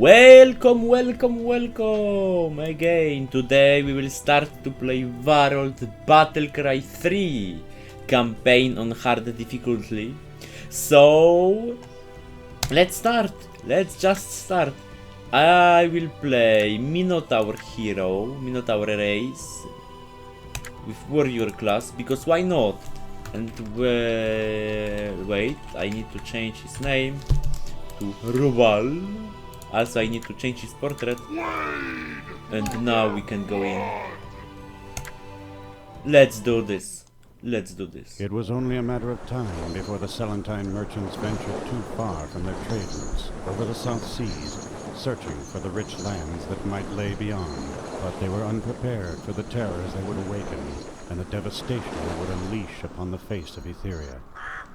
Welcome, welcome, welcome again. Today we will start to play Warlords Battlecry 3 campaign on hard difficulty. So let's start. Let's just start. I will play Minotaur hero, Minotaur race with warrior class because why not? And wait, I need to change his name to Ruval. Also, I need to change his portrait. And now we can go in. Let's do this. Let's do this. It was only a matter of time before the Celentine merchants ventured too far from their trade routes over the South Seas, searching for the rich lands that might lay beyond. But they were unprepared for the terrors they would awaken and the devastation they would unleash upon the face of Etheria.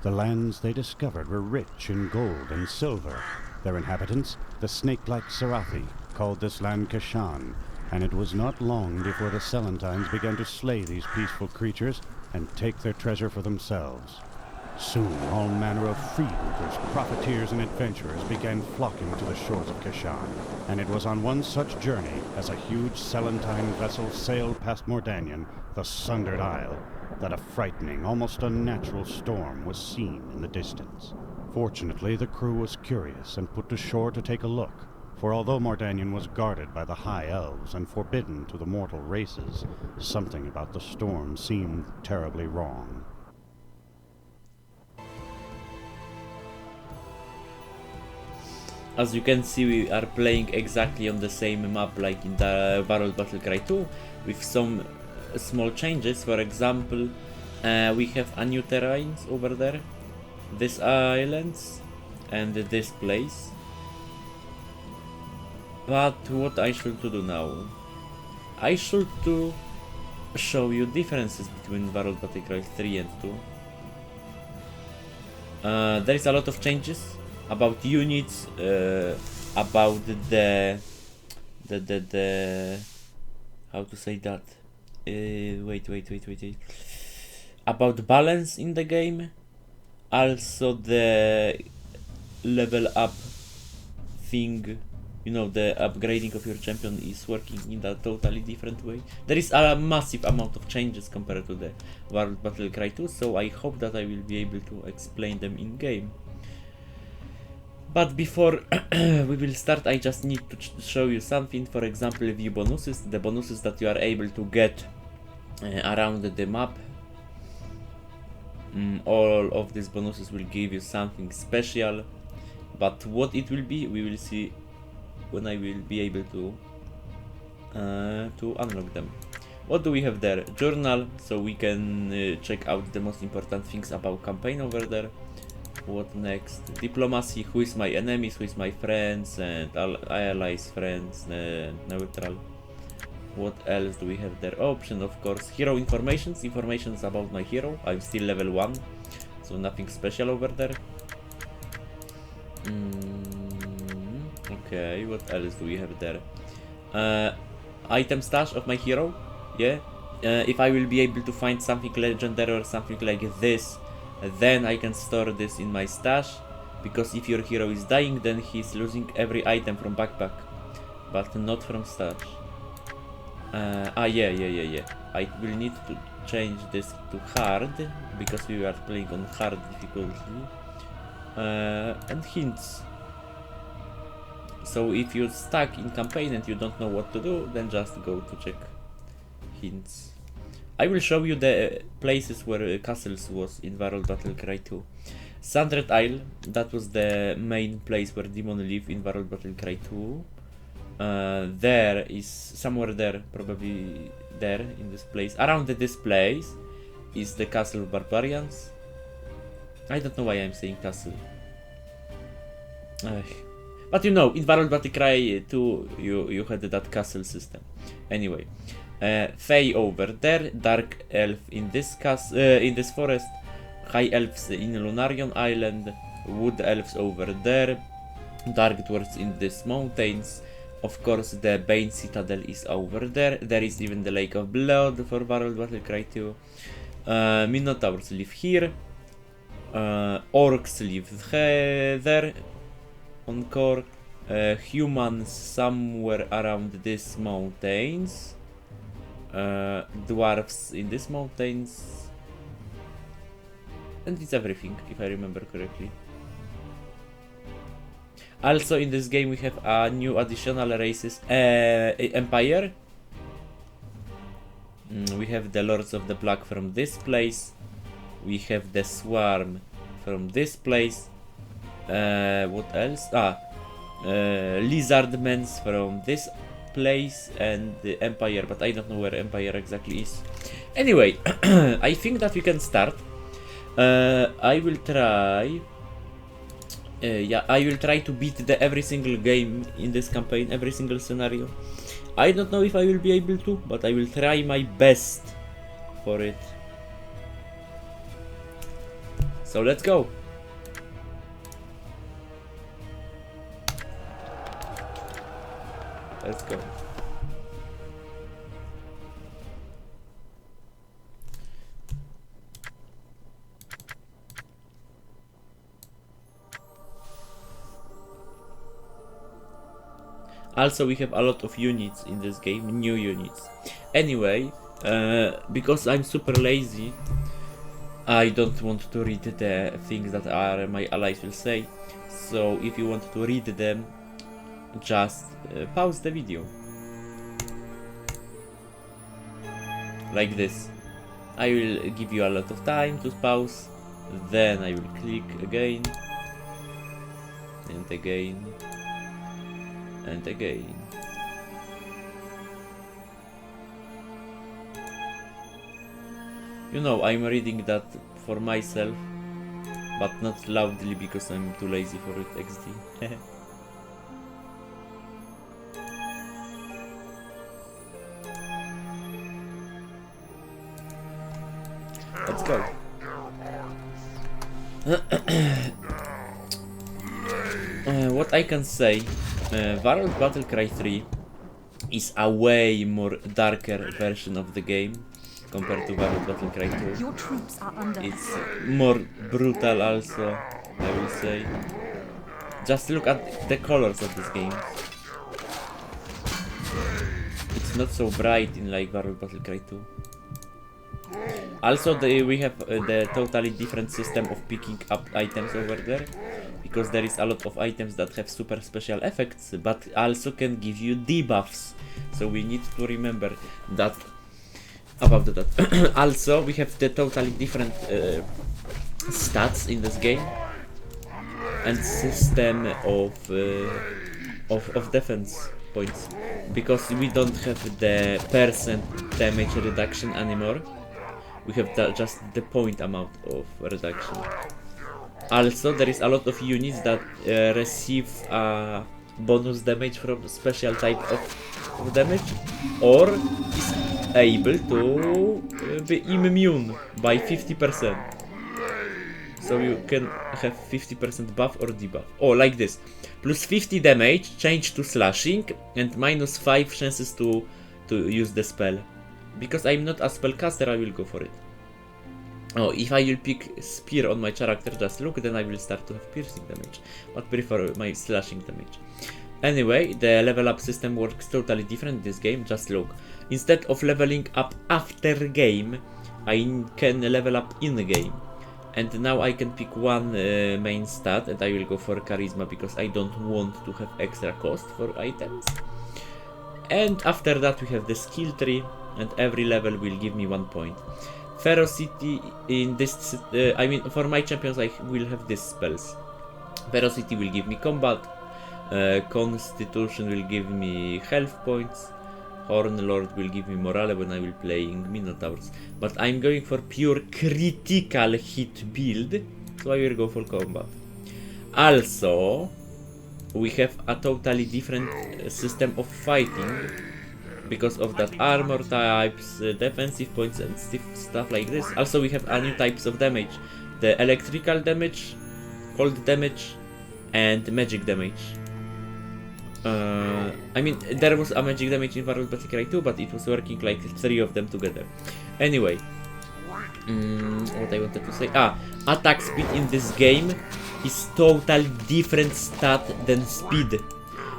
The lands they discovered were rich in gold and silver. Their inhabitants, the snake-like Sarathi, called this land Kashan, and it was not long before the Celentines began to slay these peaceful creatures and take their treasure for themselves. Soon, all manner of freebooters, profiteers, and adventurers began flocking to the shores of Kashan, and it was on one such journey as a huge Celentine vessel sailed past Mordanian, the Sundred Isle, that a frightening, almost unnatural storm was seen in the distance. Fortunately, the crew was curious and put to shore to take a look, for although Mordanian was guarded by the High Elves and forbidden to the mortal races, something about the storm seemed terribly wrong. As you can see, we are playing exactly on the same map like in the Warlords Battlecry 2, with some small changes. For example, we have a new terrains over there, these islands and this place. But what I should do now? I should show you differences between Warlords Battlecry 3 and 2. There is a lot of changes about units, about the how to say that? Wait. About balance in the game. Also the level up thing, you know, the upgrading of your champion is working in a totally different way. There is a massive amount of changes compared to the Warlords Battlecry 2, so I hope that I will be able to explain them in game. But before we will start, I just need to show you something. For example, view bonuses, the bonuses that you are able to get around the map. All of these bonuses will give you something special, but what it will be, we will see when I will be able to unlock them. What do we have there? Journal, so we can check out the most important things about campaign over there. What next? Diplomacy, who is my enemies, who is my friends, and allies, friends, neutral. What else do we have there? Option, of course. Hero informations about my hero. I'm still level 1, so nothing special over there. Okay, what else do we have there? Item stash of my hero. Yeah. If I will be able to find something legendary or something like this, then I can store this in my stash. Because if your hero is dying, then he's losing every item from backpack, but not from stash. Yeah. I will need to change this to hard, because we are playing on hard difficulty. And hints. So if you're stuck in campaign and you don't know what to do, then just go to check hints. I will show you the places where castles was in Warlords Battlecry 2. Sundred Isle, that was the main place where demon live in Warlords Battlecry 2. There is somewhere there, probably there in this place. Around this place is the castle of barbarians. I don't know why I'm saying castle. But you know, in Warlords Battlecry 2 you had that castle system. Anyway, Fae over there, dark elf in this in this forest, high elves in Lunarion Island, wood elves over there, dark dwarves in these mountains. Of course, the Bane Citadel is over there. There is even the Lake of Blood for Warlords Battlecry 2. Minotaurs live here. Orcs live there on core. humans somewhere around these mountains, dwarves in these mountains, and it's everything, if I remember correctly. Also in this game we have a new additional races, empire. We have the Lords of the Black from this place, we have the Swarm from this place, what else? Lizardmans from this place, and the Empire, but I don't know where Empire exactly is. Anyway, I think that we can start. I will try. I will try to beat every single game in this campaign, every single scenario. I don't know if I will be able to, but I will try my best for it. So let's go. Let's go. Also, we have a lot of units in this game, new units. Anyway, because I'm super lazy, I don't want to read the things that my allies will say. So if you want to read them, just pause the video. Like this. I will give you a lot of time to pause, then I will click again, and again, and again. You know, I'm reading that for myself, but not loudly because I'm too lazy for it, XD. Let's go. What I can say, Warlords Battlecry 3 is a way more darker version of the game compared to Warlords Battlecry 2. Your troops are under. It's more brutal also, I will say. Just look at the colors of this game. It's not so bright in like Warlords Battlecry 2. Also, we have the totally different system of picking up items over there, because there is a lot of items that have super special effects, but also can give you debuffs. So we need to remember that about that. Also, we have the totally different stats in this game and system of defense points, because we don't have the percent damage reduction anymore. We have just the point amount of reduction. Also, there is a lot of units that receive bonus damage from special type of damage, or is able to be immune by 50%. So you can have 50% buff or debuff. Oh, like this. Plus 50 damage, change to slashing, and minus 5 chances to use the spell. Because I'm not a spellcaster, I will go for it. Oh, if I will pick spear on my character, just look, then I will start to have piercing damage, but prefer my slashing damage. Anyway, the level up system works totally different in this game, just look. Instead of leveling up after game, I can level up in the game. And now I can pick one main stat, and I will go for charisma because I don't want to have extra cost for items. And after that we have the skill tree, and every level will give me 1 point. Ferocity in this, I mean, for my champions I will have these spells. Ferocity will give me combat, Constitution will give me health points, Horn Lord will give me morale when I will playing Minotaurs. But I'm going for pure critical hit build, so I will go for combat. Also, we have a totally different system of fighting, because of that armor types, defensive points and stuff like this. Also we have a new types of damage. The electrical damage, cold damage, and magic damage. I mean, there was a magic damage in Warlords Battlecry 2, but it was working like 3 of them together. Anyway, what I wanted to say. Attack speed in this game is totally different stat than speed.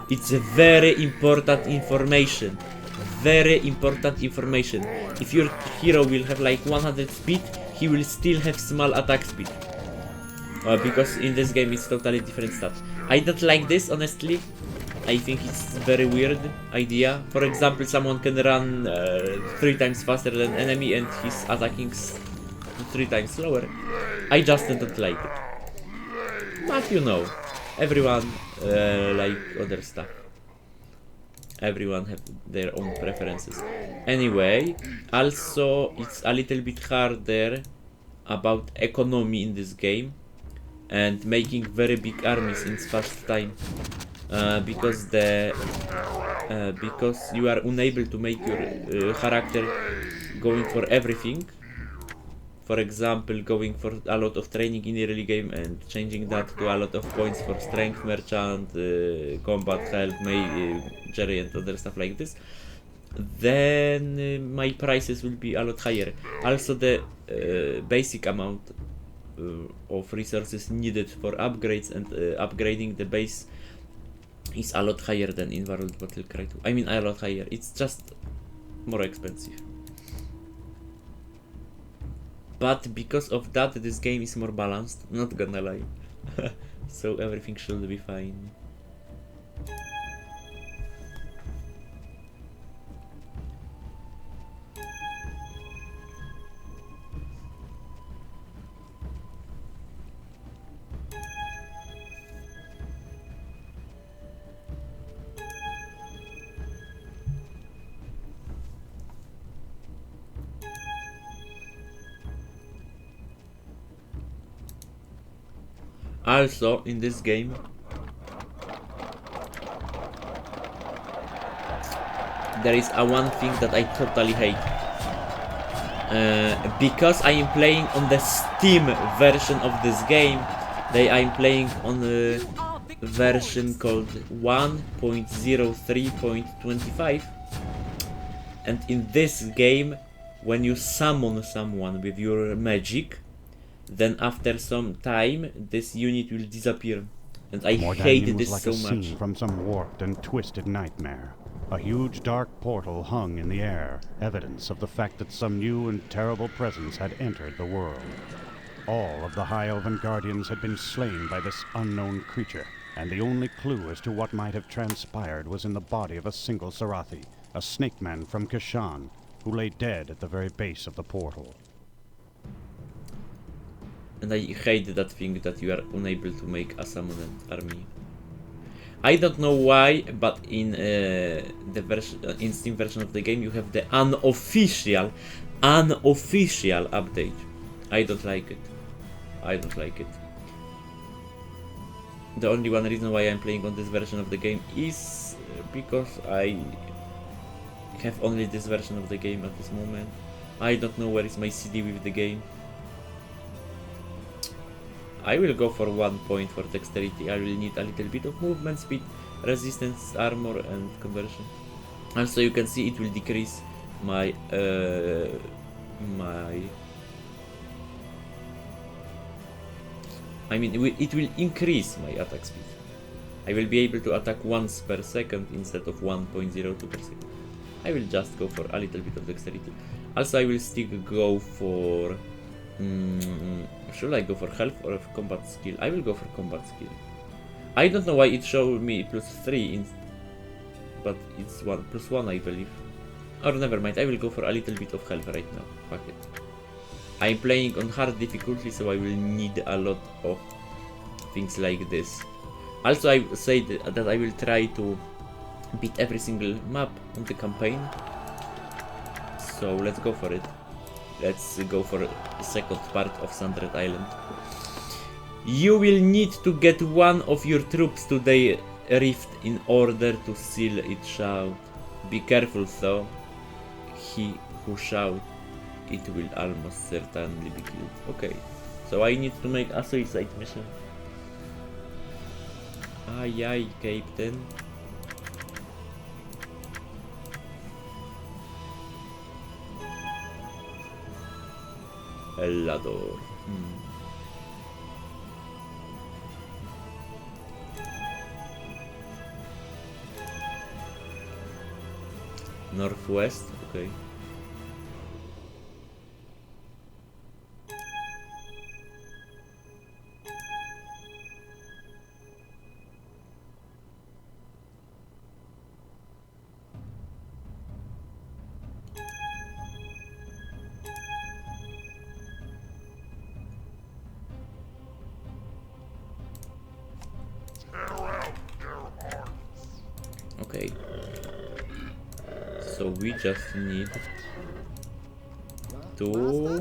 It's a very important information. Very important information. If your hero will have like 100 speed, he will still have small attack speed. Because in this game it's totally different stuff. I don't like this, honestly. I think it's very weird idea. For example, someone can run 3 times faster than enemy and he's attacking 3 times slower. I just don't like it. But you know, everyone like other stuff. Everyone have their own preferences. Anyway, also it's a little bit harder about economy in this game and making very big armies in fast time. Because you are unable to make your character going for everything. For example, going for a lot of training in the early game and changing that to a lot of points for strength merchant, combat help, Jerry and other stuff like this. Then my prices will be a lot higher. Also, the basic amount of resources needed for upgrades and upgrading the base is a lot higher than in Warlords Battlecry 2. I mean, a lot higher. It's just more expensive. But because of that, this game is more balanced. Not gonna lie. So everything should be fine. Also, in this game, there is one thing that I totally hate. Because I am playing on the Steam version of this game, I'm playing on a version called 1.03.25. And in this game, when you summon someone with your magic, then after some time, this unit will disappear. And I hate this so much. Scene from some warped and twisted nightmare. A huge dark portal hung in the air, evidence of the fact that some new and terrible presence had entered the world. All of the High Elven Guardians had been slain by this unknown creature, and the only clue as to what might have transpired was in the body of a single Sarathi, a snake man from Kashan, who lay dead at the very base of the portal. And I hate that thing that you are unable to make a summoned army. I don't know why, but in in Steam version of the game you have the unofficial update. I don't like it. I don't like it. The only one reason why I'm playing on this version of the game is because I have only this version of the game at this moment. I don't know where is my CD with the game. I will go for 1 point for dexterity. I will need a little bit of movement speed, resistance, armor and conversion. Also you can see it will decrease my it will increase my attack speed. I will be able to attack once per second instead of 1.02 per second. I will just go for a little bit of dexterity. Also I will still go for should I go for health or combat skill? I will go for combat skill. I don't know why it showed me +3 but it's +1 I believe. Or never mind, I will go for a little bit of health right now. Fuck it. I'm playing on hard difficulty, so I will need a lot of things like this. Also I said that I will try to beat every single map on the campaign. So let's go for it. Let's go for the second part of Sundred Island. You will need to get one of your troops to the rift in order to seal it shut. Be careful though. He who shouts, it will almost certainly be killed. Okay, so I need to make a suicide mission. Aye aye, Captain. Ellador. Northwest, okay. Okay. So we just need to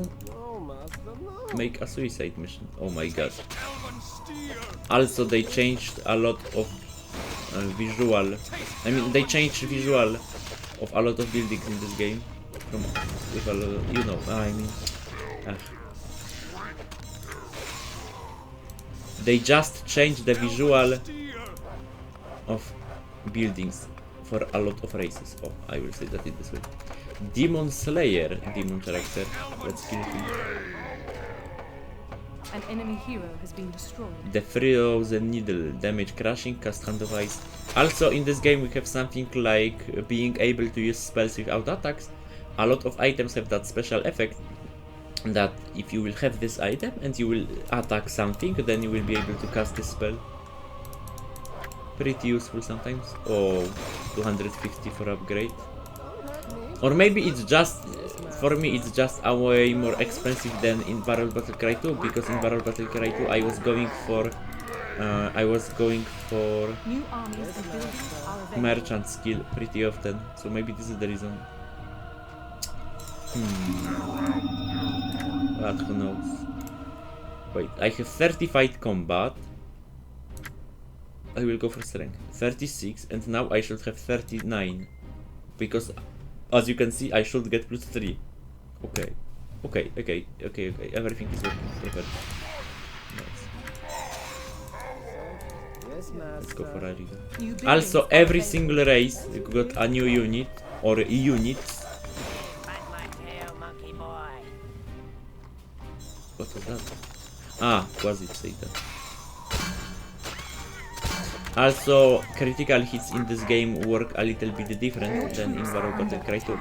make a suicide mission. Oh my god. Also they changed a lot of visual. I mean they changed visual of a lot of buildings in this game. From with a lot of, you know, I mean they just changed the visual of buildings for a lot of races. Oh, I will say that in this way. Demon Slayer, demon character. Let's kill him. An enemy hero has been destroyed. The Frozen Needle, damage crashing, cast hand of ice. Also in this game we have something like being able to use spells without attacks. A lot of items have that special effect that if you will have this item and you will attack something, then you will be able to cast this spell. Pretty useful sometimes. Oh, 250 for upgrade. Or maybe it's just, for me it's just a way more expensive than in Warlords Battlecry 2, because in Warlords Battlecry 2 I was going for New armies and buildings are available. merchant skill pretty often, so maybe this is the reason. But who knows. Wait, I have 30 fight combat. I will go for strength. 36, and now I should have 39. Because, as you can see, I should get plus 3. Okay. Okay. Everything is working properly. Nice. Let's go for a reason. Also, every single race got a new unit, or units. What was that? Ah, quasi Satan. Also, critical hits in this game work a little bit different than in Warlords Battlecry 2.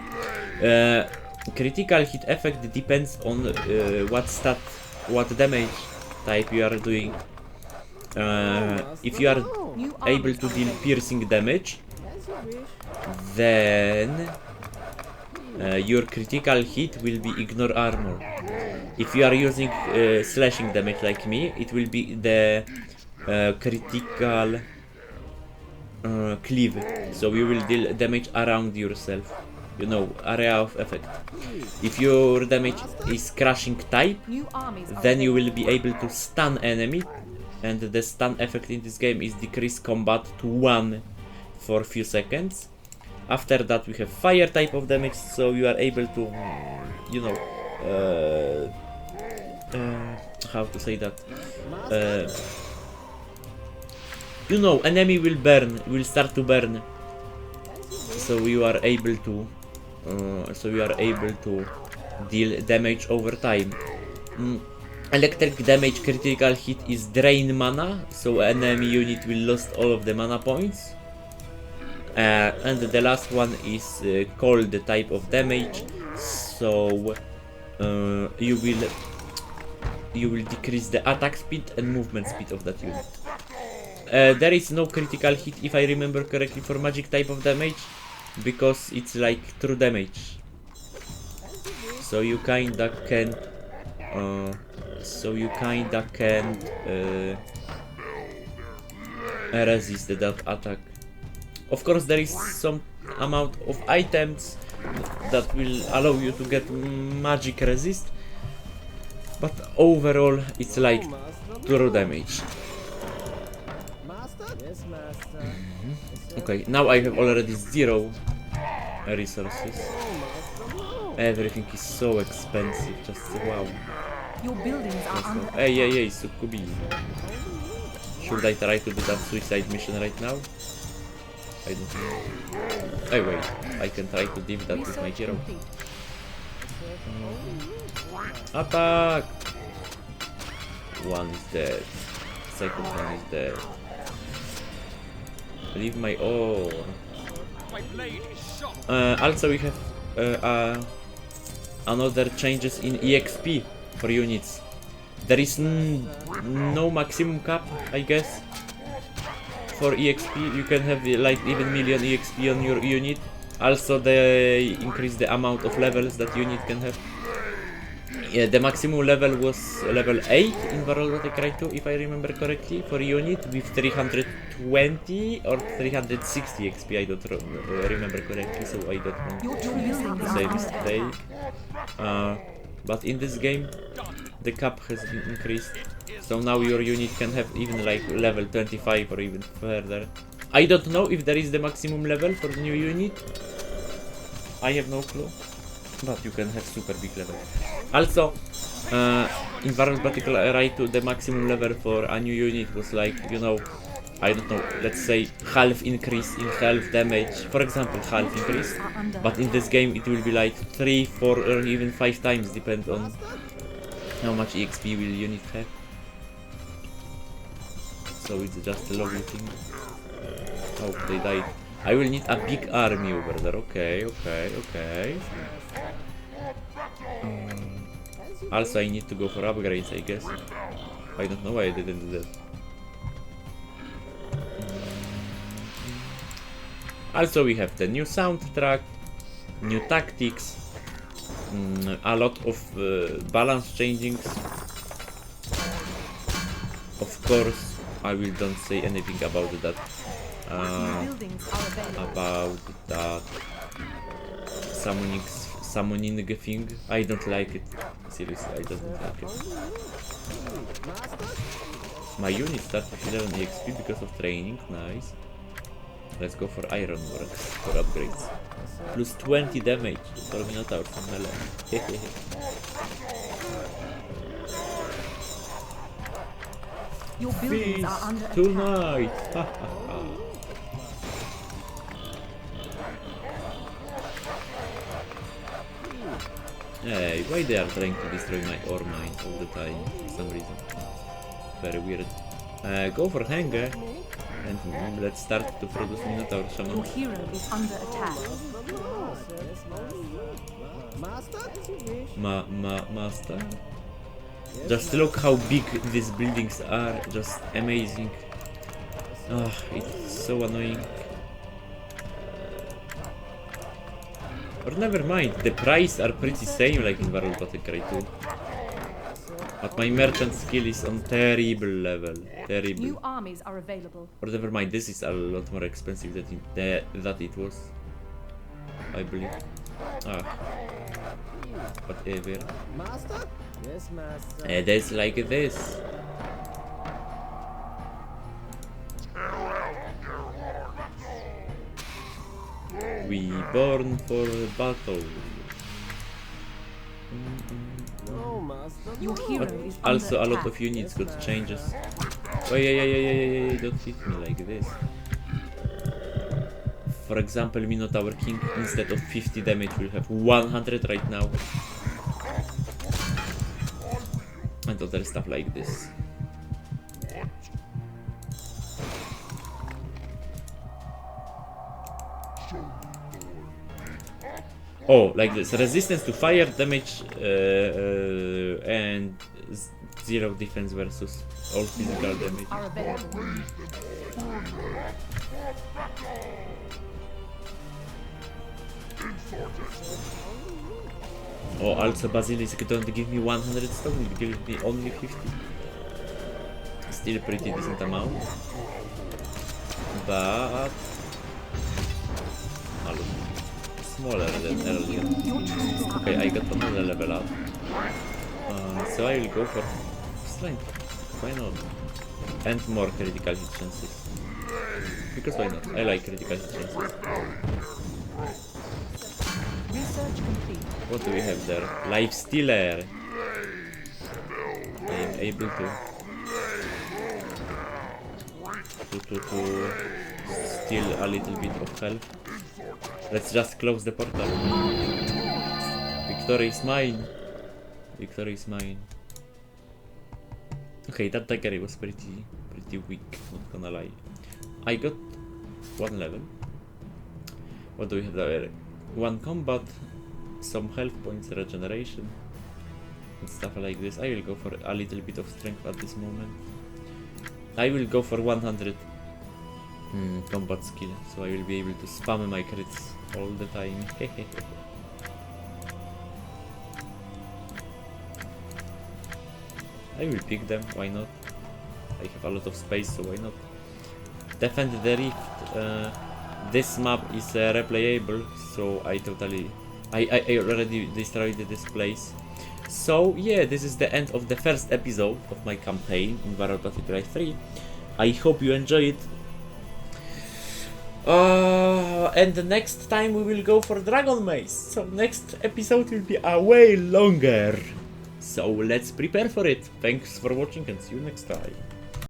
Critical hit effect depends on what damage type you are doing. If you are able to deal piercing damage, then your critical hit will be ignore armor. If you are using slashing damage like me, it will be the critical cleave, so you will deal damage around yourself, you know, area of effect. If your damage is crushing type, then you will be able to stun enemy, and the stun effect in this game is decrease combat to 1 for a few seconds. After that we have fire type of damage, so you are able to, you know, how to say that, you know, enemy will start to burn, so you are able to deal damage over time. Electric damage critical hit is drain mana, so enemy unit will lose all of the mana points. And the last one is cold type of damage, so you will decrease the attack speed and movement speed of that unit. There is no critical hit, if I remember correctly, for magic type of damage, because it's like true damage. So you kinda can't resist that attack. Of course, there is some amount of items that will allow you to get magic resist, but overall it's like true damage. Okay, now I have already 0 resources. Everything is so expensive, just wow. Your buildings are under Hey, Sukubi. Should I try to do that suicide mission right now? I don't know. Hey, wait, I can try to deal that with my hero. Attack! One is dead. Second one is dead. Leave my ore. Also we have another changes in EXP for units. There is no maximum cap, I guess, for EXP. You can have like even million EXP on your unit. Also they increase the amount of levels that unit can have. Yeah, the maximum level was level 8 in Warlords Battlecry 2, if I remember correctly, for unit with 320 or 360 XP. I don't remember correctly, so I don't want Your buildings to are say under mistake. But in this game, the cap has been increased, so now your unit can have even like level 25 or even further. I don't know if there is the maximum level for the new unit. I have no clue. But you can have super big level. Also, in Warlords Battlecry 2, the maximum level for a new unit was like, you know, I don't know, let's say half increase in health damage. For example, half increase. But in this game, it will be like 3, 4, or even 5 times, depend on how much EXP will unit have. So it's just a lovely thing. Oh, they died. I will need a big army over there. Okay. Also, I need to go for upgrades, I guess. I don't know why I didn't do that. Also, we have the new soundtrack, new tactics, a lot of balance changings. Of course, I will don't say anything about that. About that summoning thing. I don't like it. Seriously, I don't like it. My unit started with 11 EXP because of training. Nice. Let's go for Ironworks for upgrades. Plus 20 damage for Minotaur from melee. Your buildings are under attack. Tonight! Hey, why they are trying to destroy my ore mine all the time for some reason? Very weird. Go for Hanger and let's start to produce Minotaur Shaman. Your hero is under attack. Master? Just look how big these buildings are, just amazing. Ah, it's so annoying. Or never mind, the price are pretty same like in Warlords Battlecry 2. But my merchant skill is on terrible level. Terrible. New armies are available. Or never mind, this is a lot more expensive than it was. I believe. Ah. Whatever. Master? Yes, master. It is like this. We born for battle. No, master. Your hero But is also under a lot attack. of units got changes. Oh yeah, don't hit me like this. For example, Minotaur King instead of 50 damage will have 100 right now. And other stuff like this. Oh, like this. Resistance to fire damage and 0 defense versus all physical damage. Are available. Oh, also Basilisk don't give me 100 stone, it gives me only 50. Still pretty decent amount. But a lot smaller than earlier. Okay, I got another level up. So I will go for strength. Why not? And more critical hit chances. Because why not? I like critical hit chances. Research complete. What do we have there? Life Stealer. I am able to steal a little bit of health. Let's just close the portal. Victory is mine. Victory is mine. Okay, that dagger was pretty weak, not gonna lie. I got 1 level. What do we have there? 1 combat, some health points, regeneration, and stuff like this. I will go for a little bit of strength at this moment. I will go for 100 combat skill, so I will be able to spam my crits all the time. I will pick them, why not? I have a lot of space, so why not? Defend the Rift. This map is replayable, so I already destroyed this place. So yeah, this is the end of the first episode of my campaign in Warlords Battlecry 3. I hope you enjoy it. And the next time we will go for Dragon Maze. So next episode will be a way longer. So let's prepare for it. Thanks for watching and see you next time.